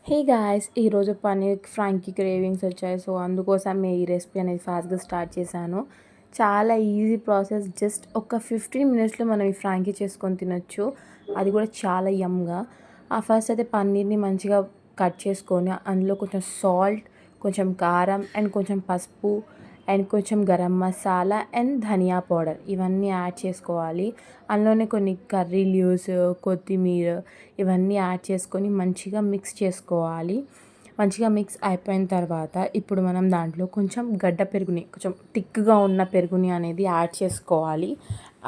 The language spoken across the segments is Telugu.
Hey guys! ఈరోజు పన్నీర్ ఫ్రాంకీ క్రేవింగ్స్ వచ్చాయి. సో, అందుకోసమే ఈ రెసిపీ అనేది ఫాస్ట్‌గా స్టార్ట్ చేశాను. చాలా ఈజీ ప్రాసెస్. జస్ట్ ఒక 15 మినిట్స్‌లో మనం ఈ ఫ్రాంకీ చేసుకొని తినొచ్చు. అది కూడా చాలా యమ్‌గా. ఫస్ట్ అయితే పన్నీర్‌ని మంచిగా కట్ చేసుకొని, అందులో కొంచెం సాల్ట్, కొంచెం కారం అండ్ కొంచెం పసుపు అండ్ కొంచెం గరం మసాలా అండ్ ధనియా పౌడర్ ఇవన్నీ యాడ్ చేసుకోవాలి. అందులోనే కొన్ని కర్రీ లీవ్స్, కొత్తిమీర ఇవన్నీ యాడ్ చేసుకొని మంచిగా మిక్స్ చేసుకోవాలి. మంచిగా మిక్స్ అయిపోయిన తర్వాత ఇప్పుడు మనం దాంట్లో కొంచెం గడ్డ పెరుగుని, కొంచెం థిక్‌గా ఉన్న పెరుగుని అనేది యాడ్ చేసుకోవాలి.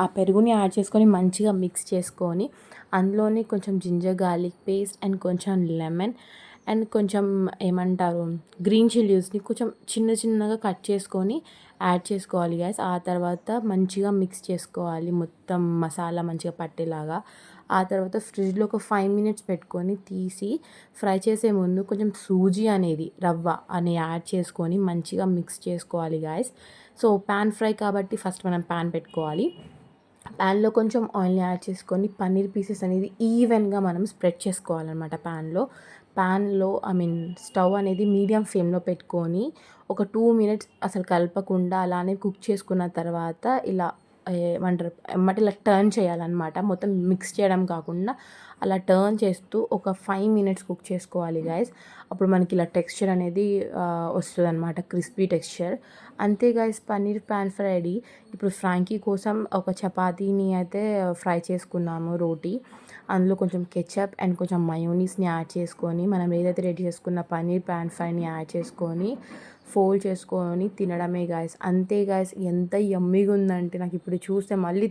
ఆ పెరుగుని యాడ్ చేసుకొని మంచిగా మిక్స్ చేసుకొని అందులోనే కొంచెం జింజర్ గార్లిక్ పేస్ట్ అండ్ కొంచెం లెమన్ అండ్ కొంచెం ఏమంటారు గ్రీన్ చిల్లీస్ని కొంచెం చిన్న చిన్నగా కట్ చేసుకొని యాడ్ చేసుకోవాలి గైస్. ఆ తర్వాత మంచిగా మిక్స్ చేసుకోవాలి మొత్తం మసాలా మంచిగా పట్టేలాగా. ఆ తర్వాత ఫ్రిడ్జ్లో ఒక 5 మినిట్స్ పెట్టుకొని తీసి ఫ్రై చేసే ముందు కొంచెం సూజీ అనేది రవ్వ అని యాడ్ చేసుకొని మంచిగా మిక్స్ చేసుకోవాలి గైస్. సో పాన్ ఫ్రై కాబట్టి ఫస్ట్ మనం పాన్ పెట్టుకోవాలి. ప్యాన్లో కొంచెం ఆయిల్ని యాడ్ చేసుకొని పన్నీర్ పీసెస్ అనేది ఈవెన్గా మనం స్ప్రెడ్ చేసుకోవాలన్నమాట ప్యాన్లో స్టవ్ అనేది మీడియం ఫ్లేమ్లో పెట్టుకొని ఒక 2 మినిట్స్ అసలు కలపకుండా అలానే కుక్ చేసుకున్న తర్వాత ఇలా ఏమంటారు ఎమ్మటే ఇలా టర్న్ చేయాలన్నమాట. మొత్తం మిక్స్ చేయడం కాకుండా అలా టర్న్ చేస్తూ ఒక 5 మినిట్స్ కుక్ చేసుకోవాలి గైస్. అప్పుడు మనకి ఇలా టెక్స్చర్ అనేది వస్తుందన్నమాట, క్రిస్పీ టెక్స్చర్. అంతే guys, paneer pan fry ready. ఇప్పుడు ఫ్రాంకీ కోసం ఒక చపాతీని అయితే ఫ్రై చేసుకున్నాము, రోటీ. అందులో కొంచెం కెచప్ అండ్ కొంచెం మయోనీస్ని యాడ్ చేసుకొని మనం ఏదైతే రెడీ చేసుకున్న పన్నీర్ పాన్ ఫ్రైని యాడ్ చేసుకొని ఫోల్డ్ చేసుకొని తినడమే గాయస్. అంతే గాయస్, ఎంత యమ్మీగా ఉందంటే నాకు ఇప్పుడు చూస్తే మళ్ళీ